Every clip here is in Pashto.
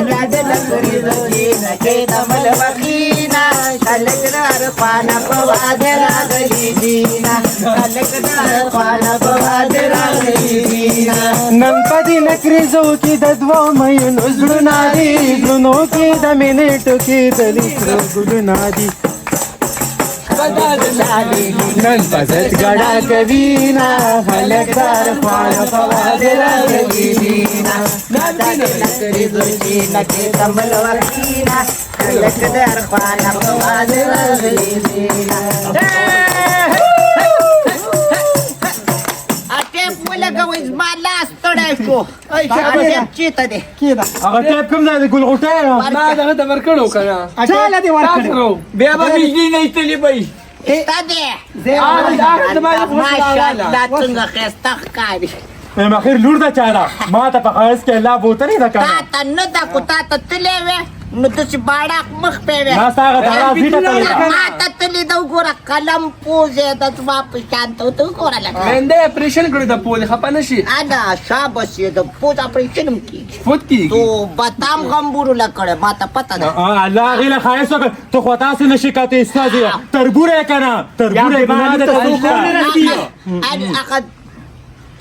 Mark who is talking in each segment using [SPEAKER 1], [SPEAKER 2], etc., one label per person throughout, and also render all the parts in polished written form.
[SPEAKER 1] लकड़ी जोगी नके तमल वकीना कलकदार पाना पवादरा गली दीना कलकदार पाना पवादरा गली दीना
[SPEAKER 2] नंपदी नकरी जोकी दद्वा मयून उजळुनादी जुनोकी दमिनेटुकी दलित्र गुडुनादी नंपदत गडा कवीना हलकदार पाना पवादरा गली दीना
[SPEAKER 1] लकड़ी जोगी नके तमल वकीना कलकदार पाना पवादरा गली दीना
[SPEAKER 2] अगर टेप कम जाए गुल उठाए
[SPEAKER 3] ما ده هذا مركلو كنا
[SPEAKER 2] चला दे वर
[SPEAKER 3] تاكرو بيابا بيجي نيتلي بي
[SPEAKER 2] मैं आखिर लूट दा चारा मां ता पकास के ला बोतरी दा का ना सागा दारा भीटा
[SPEAKER 1] कलम पूजे वापस शांत होतो कोणाला
[SPEAKER 3] من ده بريشن كده ده بولي خبانا شي
[SPEAKER 1] ana शाबाश ये तो पूजा ऑपरेशन की
[SPEAKER 3] فوتكي
[SPEAKER 1] तो बताम गंबुरुला कडे माता पता ना
[SPEAKER 2] अल्लाह गिला खायस तो खोता से नशिकाते इस्ताजी तरबुरे कना तरबुरे बना दे
[SPEAKER 1] आणि आका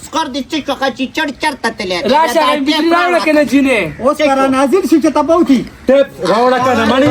[SPEAKER 1] स्कॉर्डिची चोकाची चढ तले
[SPEAKER 3] راشا عم بيجي كنا جيني
[SPEAKER 2] ओस्कारा नाजिर शिकता पावती टेप रावडा कना मणी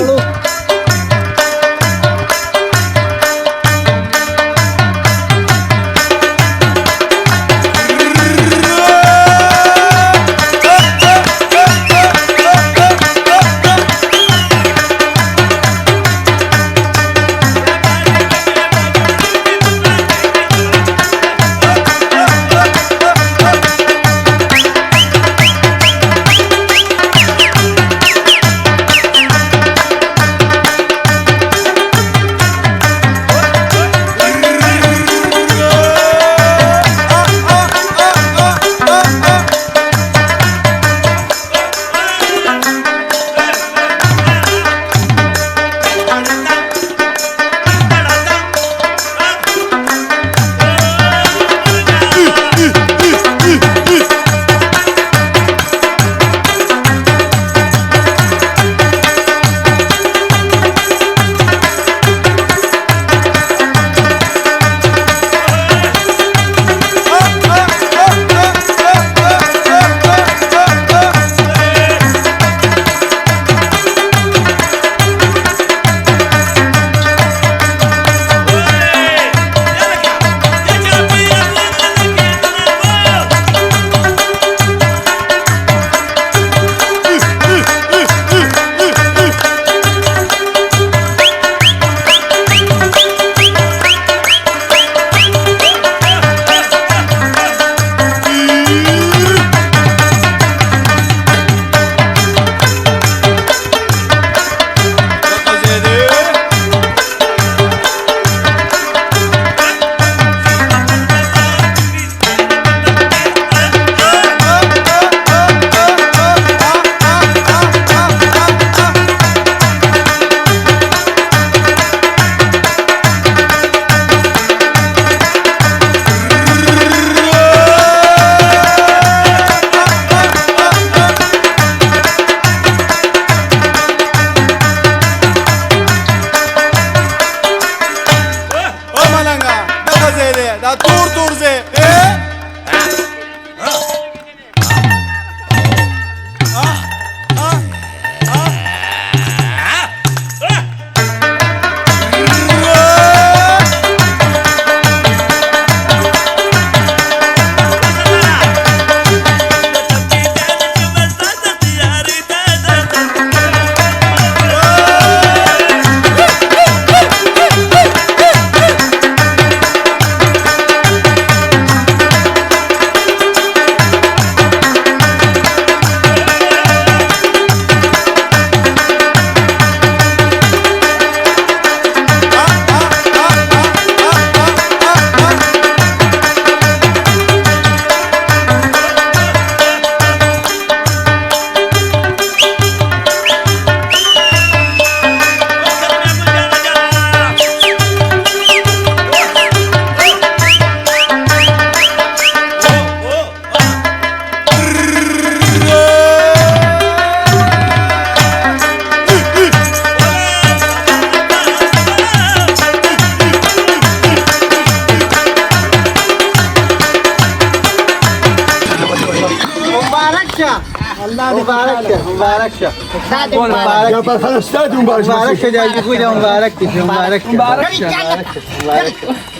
[SPEAKER 1] साधे
[SPEAKER 3] बोल,
[SPEAKER 1] मुबारक.
[SPEAKER 2] يا بالخلاص استاذ مبارك
[SPEAKER 4] مبارك شه جاي يقول يا مبارك مبارك
[SPEAKER 3] मुबारक
[SPEAKER 1] घरी
[SPEAKER 3] शा.
[SPEAKER 1] चालला.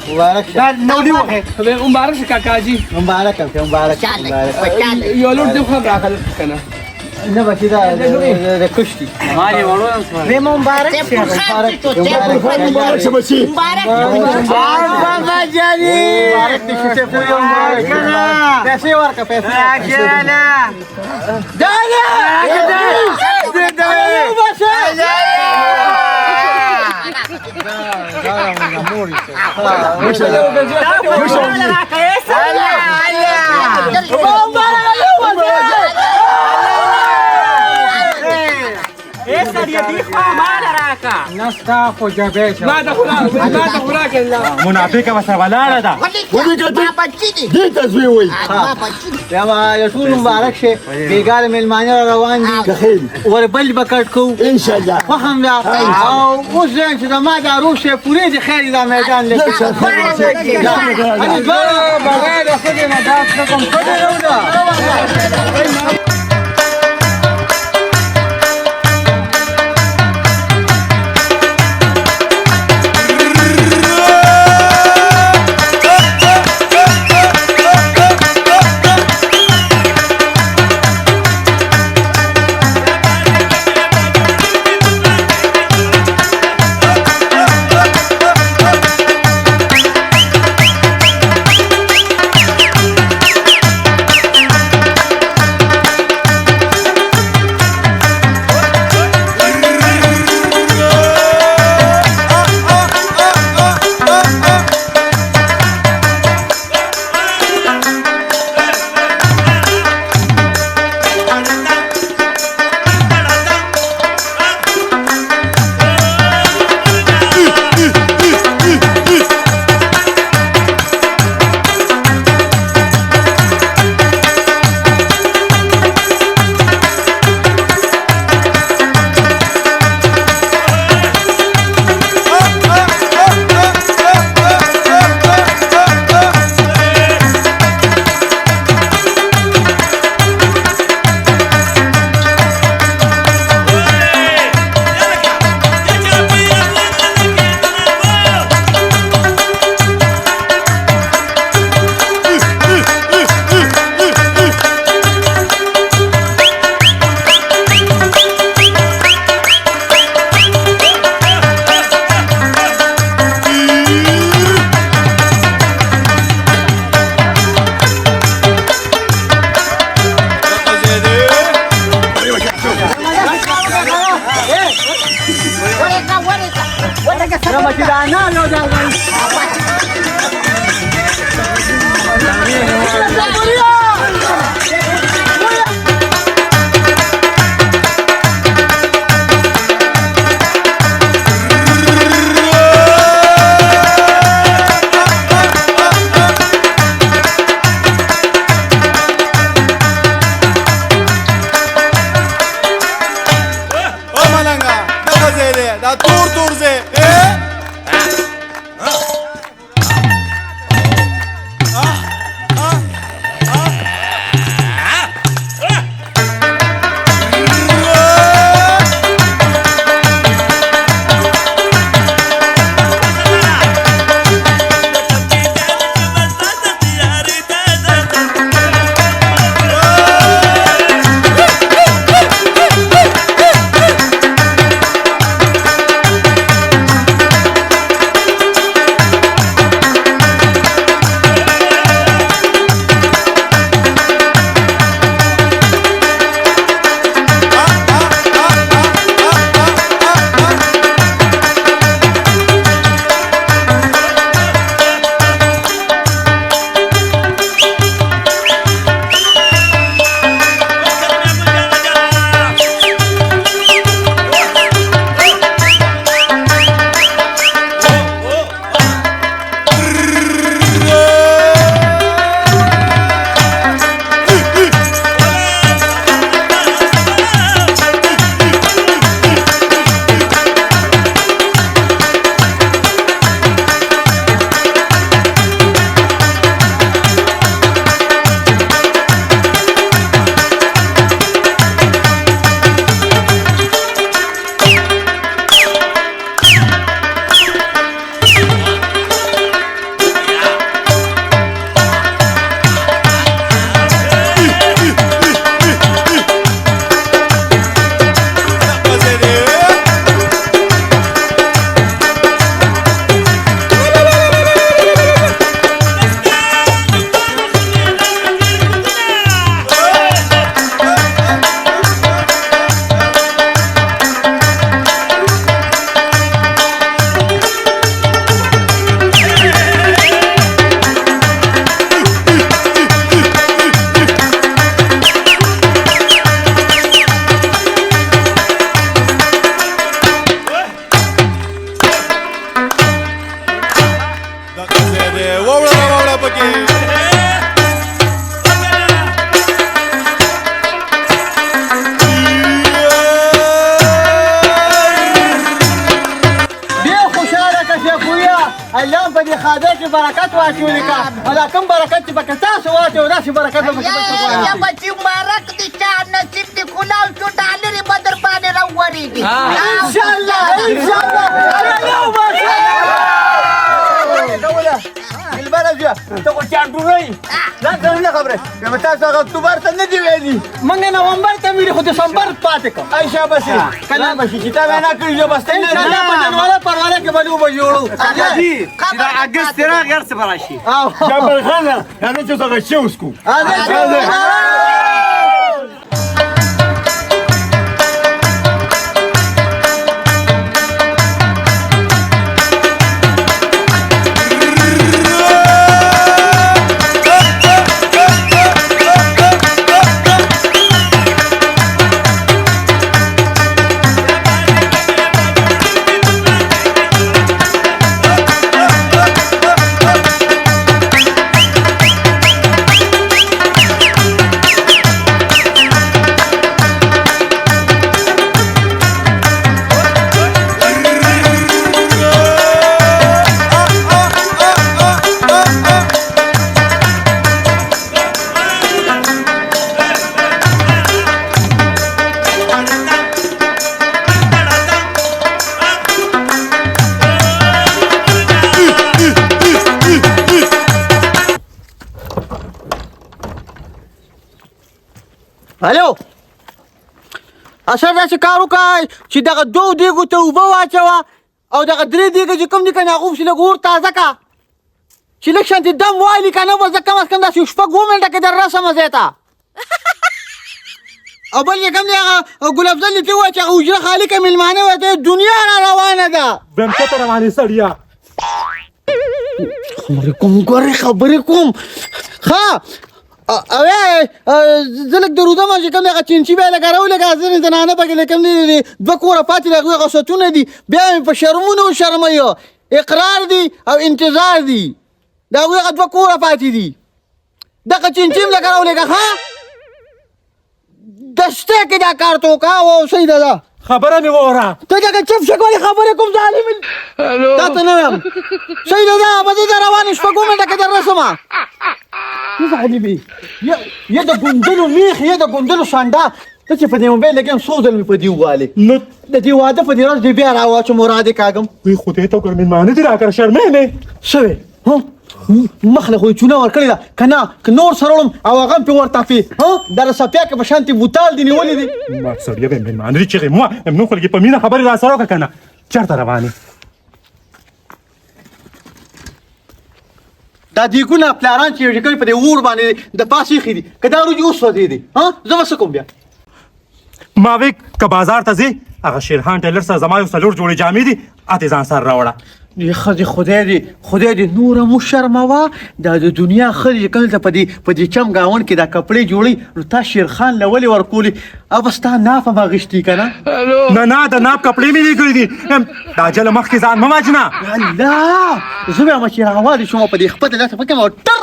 [SPEAKER 4] مبارك شه
[SPEAKER 3] Habe मुबारक शा काकाजी.
[SPEAKER 4] مبارك شه مبارك
[SPEAKER 1] चालला.
[SPEAKER 4] مبارك
[SPEAKER 1] चालला.
[SPEAKER 3] Yolun duk ha bırakalım kana.
[SPEAKER 4] نه بچی دا د کشتي
[SPEAKER 1] ते मुबारक شه.
[SPEAKER 4] مبارك
[SPEAKER 1] ते
[SPEAKER 2] مبارك شبشي
[SPEAKER 1] मुबारक.
[SPEAKER 4] بابا جاني مبارك شه پوری مبارک پیسې ورکا پیسې نستا خو جبه شه
[SPEAKER 3] ما da kula.
[SPEAKER 2] منافقه وسوالاره ده
[SPEAKER 1] बाबा चिनी.
[SPEAKER 2] دي تزويوي
[SPEAKER 1] बाबा चिनी.
[SPEAKER 4] یا رسول مبارک شه بیګار میلمانه روان دي
[SPEAKER 2] دخيل
[SPEAKER 4] ور بل بکټ کو
[SPEAKER 2] ان شاء الله
[SPEAKER 4] فهم دا او اوس ځان چې دا ما دا روشه پوری د خیر دا میدان لګي अनि دوه بغیر خدای نه دا کوم کړه نو دا خاده کې برکت واچولې کا دا کوم برکت چې پکې تاسو واچو داسې برکت به پکې
[SPEAKER 1] یا بچی مبارک دي چا نصیب دي کلاو شو ډالرې بدر باندې راوړيږي
[SPEAKER 4] ان شاء الله البلد تقول چاندوري لا څنګه خبره کوم تاسو هغه اکتوبر ته نه دی ویلي مونږ نومبر ته ویلي خو دسمبر پاتې کوم عائشہ بس کله بشي چې تا وینا کړی جو بس نه په جنواره پرواله کې بلو به جوړو
[SPEAKER 5] جی دا اگست را غیر څه براشي
[SPEAKER 2] جبل خانه هغه چې څنګه شوسکو
[SPEAKER 4] الو اصل داسې کار وکړئ چې دغه دوه دیګو ته اوبه واچوه او دغه درې دیګه چې کوم دي که نه هغه پسې لږ اور تازه کړه چې لږ شانتې دم والي که نه به زه کم از کم داسې شپږ اووه منټه کې در رسمه ځای ته او بل چې کوم دی هغه ګل افضل دې ته ووایه چې هغه حجره خالي که مېلمانه وایي ته دنیا را روانه ده
[SPEAKER 2] بم څه روانې سړیا
[SPEAKER 4] خبرې کوم ګورې خبرې کوم ښه اوه زه لږ درودم چې کوم دی هغه چینچي بیا لږ راولېږه ځینې زنانه پکې لږ کوم دي دوه کوره پاتې دي هغوی غوستونه دي بیا مې په شرمونو وشرموي اقرار دي او انتظار دي د هغوی هغه دوه کوره پاتې دي دغه چینچي هم لږ راولېږه ښه دسته کې دا کار ته وکړه او صحیح ده ده
[SPEAKER 2] خبره مې وره
[SPEAKER 4] ته دغه چپ شک ولې خبرې کوم ظالم تا ته نه وایم صحیح ده ده به زه در روان یم شپږ اووه منټه کې در رسمه ظالمې یا د ګونډلو میخ یا د ګونډلو شانډه ته چې په دې موبایل لګیم څو ځل مې په دې ووالې
[SPEAKER 2] نو
[SPEAKER 4] د دې واده په دې ورځ دې بیا راواچو مراد یې کاږم
[SPEAKER 2] وی خدای ته وګوره مېلمانه دي راکړه شرمې نه
[SPEAKER 4] شوې مخ له خو یې چونه ورکړې ده که نه که نور سره وړم او هغه هم پې ورتافې دا رسپیا کې په شانتې بوتال دې نیولې دي
[SPEAKER 2] ما سړیا به مېلمانه دي چغې مو نو خو لږ په مینه خبرې را سره وکړه که نه چېرته روانې
[SPEAKER 4] دا دیګونه پلاران چې یو کوي په دې اور باندې د پاسې ایښي دي که دا روجي اوس سوځېدي زه به څه کوم بیا
[SPEAKER 2] ما وی که بازار ته ځې هغه شیرخان ټیلر سره زما یو څلور جوړې جامې دي اتې ځان سره راوړه
[SPEAKER 4] ښځې خدای دې نوره مو شرموه دا د دنیا ښځې چې کوم ته په دې چم ګاونډ کې دا کپړې جوړوي نو تا شیرخان له ولې ورکولې او به ستا ناف هم اخېستي که نه
[SPEAKER 2] نه د ناپ کپړې مې دې کړي دي دا جله مخکې ځان مه واجنه
[SPEAKER 4] الله زه به یم چې راوالې شوم په دې خپله داسې پکې او ټر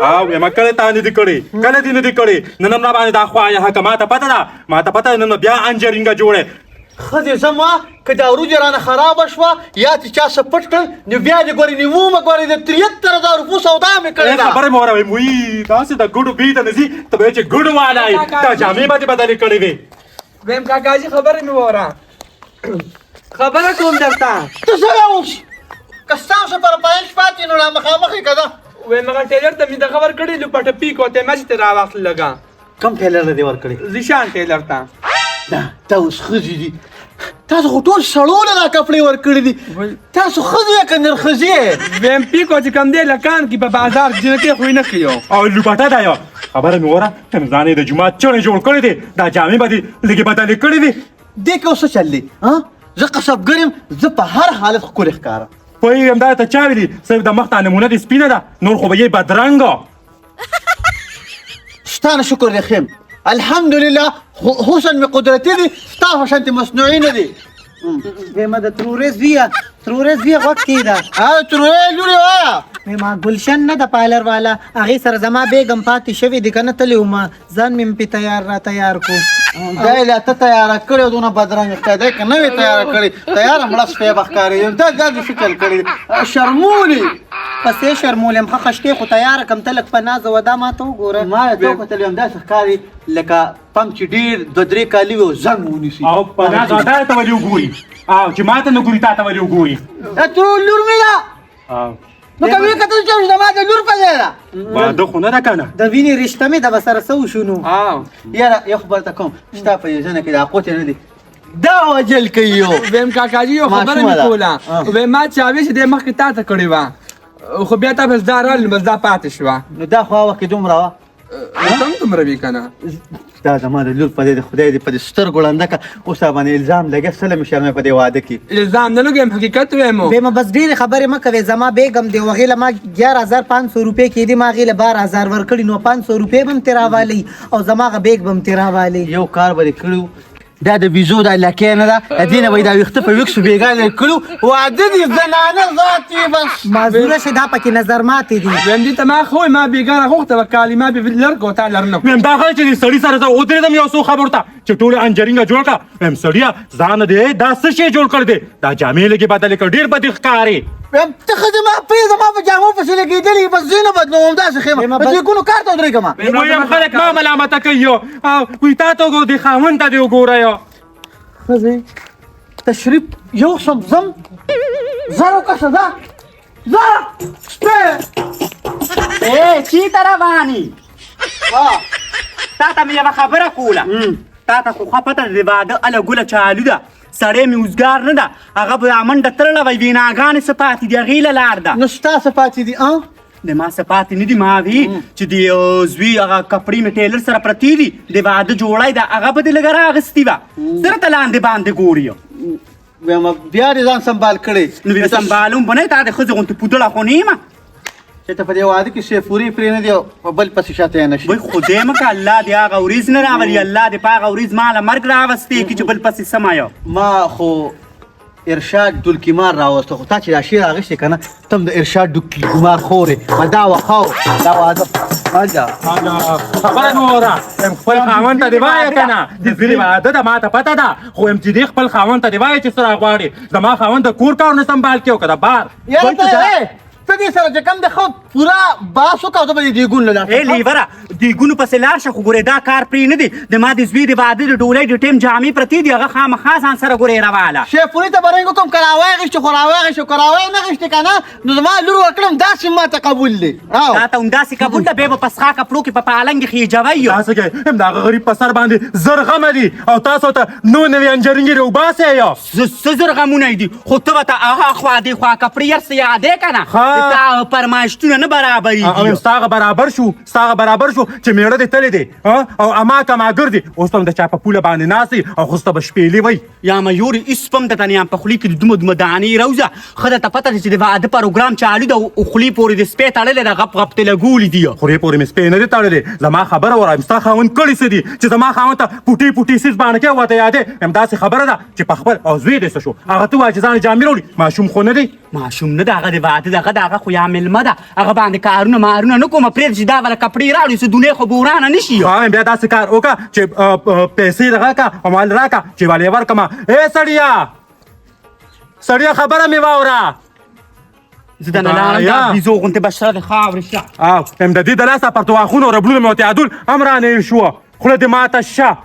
[SPEAKER 2] او یم کله تا نه دي کړې کله دې نه دي کړې نن هم راباندې دا خوا یه که ما ته پته ده ما ته پته نن بیا انجرینګه جوړې
[SPEAKER 4] ښځې زما که دا وروجه رانه خرابه شوه یا چې چا څه پټ کړل نو بیا دې ګورې نیمومه ګورې د 73,000 روپو سودا مې کړې ده
[SPEAKER 2] خبرې مې واورئ وایي تاسې د ګوډو بي ته نه ځي ته به یې چې ګوډ والی دا جامې به دې بدلې کړې وې
[SPEAKER 3] ویم کاکاجي خبرې مې وره خبره کوم درته
[SPEAKER 4] ته څه راوښي که ستاسو پر پایش پاتې نو را مخامخ یې که ده
[SPEAKER 3] ویم هغه ټیلر ته مې د خبر کړی لو پټه پیک وته مې چې را واخل لگا
[SPEAKER 4] کم ټیلر دې ورکړي
[SPEAKER 3] زیشان ټیلر ته
[SPEAKER 4] دا اوس ښځې دي تاسو خو ټول سړو له دا کپړې ورکړي دي تاسو ښځې یې که نرښځې یې
[SPEAKER 3] ویم پیکو چې کم دی لکان کې په بازار جنکې خو یې نه کړي
[SPEAKER 2] او لوباټه ده یو خبره مې وره ځان یې د جومات چڼې جوړ کړی دی دا جامې به دې لږې بدلې کړې دي
[SPEAKER 4] دې کې اوس څه چل دی زه قصبګر یم زه په هر حالت ښکلې ښکارم
[SPEAKER 2] پوهېږم دا ته چا ویلي صرف د مخ ته نمونه دې سپینه ده نور خو به یې بدرنګه
[SPEAKER 4] ستا نه شکر دی ښیم الحمدلله حسن مې قدرتي دي ستا په شانتې مصنوعي نه دي
[SPEAKER 1] ما د ترورز ویا غوږ کې ده
[SPEAKER 4] ترورې لورې وایه
[SPEAKER 1] ما ګلشن نه د پارلر والا هغې سره زما بیګم پاتې شوې دي که نه تلې وم ځان مې پې تیار کو
[SPEAKER 4] دا یې لا ته تیاره کړې دونه بدرنګه ښکارېدی که نه وې تیاره کړې تیاره مړه سپی به ښکارېدی دا دې شکل کړی شرمولې
[SPEAKER 5] پسې شرمولم ښه خشکې خو تیاره کړم ته لږ په نازه وه دا ما ته وګوره
[SPEAKER 4] ما یې ته وکتل یم داسې ښکاري لکه پم چې ډېر 2-3 کالي وي او زنګ ونیسي
[SPEAKER 2] او په نازه دا ته ولې وګوري او چې ما ته نه ګوري تا ته ولې وګوري
[SPEAKER 4] ته لور مې ده
[SPEAKER 2] او
[SPEAKER 4] نو که ویې کتل چې زما د لور په ځای ده
[SPEAKER 2] واده خو نه ده که نه
[SPEAKER 5] د وینې رشته مې د به سره څه وشو نو
[SPEAKER 4] یاره یو خبر ته کوم ستا په یوزنه کې دا قوت نه دی دا وجل کوي یو
[SPEAKER 3] ویم کاکاجي یو خبره
[SPEAKER 4] ماشومه
[SPEAKER 3] مې
[SPEAKER 4] ده.
[SPEAKER 3] کوله ویم ما چاوي چې دې مخکې تا ته کړې وه خو بیا تا بس دا رال بس دا پاتې شوه
[SPEAKER 4] نو دا خو هغه وخت کې دومره وه
[SPEAKER 3] ته هم دومره وي که نه
[SPEAKER 4] دا زما د لور په دې د خدای دې په دې سترګو ړنده کړه اوس باندې الزام لګیا سله مې شرمې په دې واده کې
[SPEAKER 3] الزام نه لګوم حقیقت ویمو
[SPEAKER 5] بې ما بس ډېرې خبرې مه کوې زما بیګم دی وغې له ما 11500 روپۍ کېدي ما هغې له 12000 ورکړي نو 500 روپۍ به م ترې راوالی او زما هغه بیګ به م ترې راوالی
[SPEAKER 4] یو کار به دې کړي دا د ویزو دا علاقې نه ده د دې نه به یې دا ویښته په ویښسو بېګا لرې کړو واده دې زنانه ذات یې بس
[SPEAKER 5] معذوره شي دا پکې نظر ماتې دي
[SPEAKER 3] ویم دې ته ما خو ما بېګاره غوښته وه کالي ما بې لر کو تا لر نه
[SPEAKER 2] ویم دا غل چې د سړي سره زه ودرېدم یو څو خبرو ته چې ټولې انجرینګه جوړ کړه ویم سړیه ځان دې دا څه شی جوړ کړ دی دا جامې لږې بدلې کړ ډېر بدې ښکارې
[SPEAKER 4] ته ښځې ما پرې زما په جامو پسې لګېدلې بس زه نه بدلوم داسې ښیم په دې ګونو کار ته ودرېږم
[SPEAKER 2] ویم خلک ما ملامته کوي یو او وایي تا ته وګوره دې خاوند ته دې وګوره یو
[SPEAKER 4] ښځې تشریف یو سم زم زر وکشه ځه ځه سپی
[SPEAKER 5] چېرته روانې
[SPEAKER 6] تا ته مې یوه خبره کوله تا ته خو ښه پته ده د واده اله ګوله چالو ده سړی مې اوزګار نه ده هغه به دا منډه تړله وی ویناګانې څه پاتې دي هغې له لار ده
[SPEAKER 4] نو ستا څه پاتې دي
[SPEAKER 6] د ما څه پاتې نه دي ما وي چې د یو زوی هغه کپړې مې ټیلر سره پرتې دي د واده جوړی ده هغه به دې لږه راغستې وه زه راته لاندې باندې ګوري
[SPEAKER 4] ویم بیا دې ځان سنبال کړی
[SPEAKER 6] نو بیا سنبالوم به نه تا د ښځې غوندې پوډړه خو نه یم
[SPEAKER 4] چې ته په دې واده کې سیفوري پرې نه دی او په بل پسې شاته یې نه شي
[SPEAKER 6] وای خدای مکه الله دې هغه ورځ نه راولي الله دې په هغه ورځ ما له مرګ راوستې کړي چې بل پسې سمایو
[SPEAKER 4] ما خو ارشاد دلکیمار راوسته خو تا چې دا شعر اخیستی که نه ته هم د ارشاد دلکیمار خورې ما دا وخاو دا واده اجا
[SPEAKER 2] خبره مې واوره خپل خاوند ته دې وایه که نه د زوی واده ده ما ته پته ده خو یم چې دې خپل خاوند ته دې وایه چې څه راغواړې زما خاوند د کور کارونه سنبال کړي او که د بار
[SPEAKER 4] یاره ته ته دې سره چې کوم د خو پوره باس وکړه او ته به دې دیګون له
[SPEAKER 6] ای لیوره دیګونو پسې لاړ شه خو ګورې دا کار پرې نه دی د ما د زوی د واده د ډولۍ د ټیم جامې پرتې دي هغه خامخا ځان سره ګورې راواله
[SPEAKER 4] شیفوري ته به رنګ وکړم که راواغېشتې خو راواغېشتې که راواغېشتې که نه نو زما لور ورکړم داسې ما ته قبول دی
[SPEAKER 6] تا ته همداسې قبول ده بیا به په سخا کپړو کې په پالنګ خېجوی یو
[SPEAKER 2] تاسو کې هم د هغه غریب په سر باندې زر غمه دي او تاسو ته نو نوې انجرینګې راوباسئ یو
[SPEAKER 6] څه زر غمونه دي خو ته به ته هغه خوا دې خوا کپړې هر څه یادې که نه د تا فرمایشتونه نه برابرېږي
[SPEAKER 2] ستاغه برابر شو چې میړه دې تللی دی او اما کماګر دی اوس به هم د چا په پوله باندې ناست دی او خو سته به شپېلې وی
[SPEAKER 6] یا مایورې هېڅ به هم درته نه یم په خولې کې د دومره دومره دانې روزه ښه درته پته ده چې د واده پروګرام چالو ده او خولې پورې د سپی تړلی ده غپ غپ ته لګولي دي
[SPEAKER 2] خورې پورې مې سپی نه دی تړلی زما خبره ورایم ستا خاوند کړي څه دي چې زما خاوند ته پوټې پوټې سیز باندې کې ورته یادې همداسې خبره ده چې په خپل او زوی دې څه شو هغه ته وایه چې ځان جامې راوړي ماشوم خو نه دی
[SPEAKER 6] ماشوم نه ده هغه د واده دغه د هغه خو یا مېلمه ده هغه باندې کارونه مارونه نه کومه پرېږده چې دا والا کپړې راوړي څه دونې خو به ورانه نه شي
[SPEAKER 2] بیا داسې کار وکړه چې پیسې دغه کړه او مال راکړه چې والې ورکړمه ای سړیه خبره مې واوره
[SPEAKER 6] زه د نه لاړم دا بیزو غوندې بشره د خاورې شه
[SPEAKER 2] هم د دې د لاسه پرتواخونه او ربړونه مې ورته یادول هم رانه شوه خوله دې ماته شه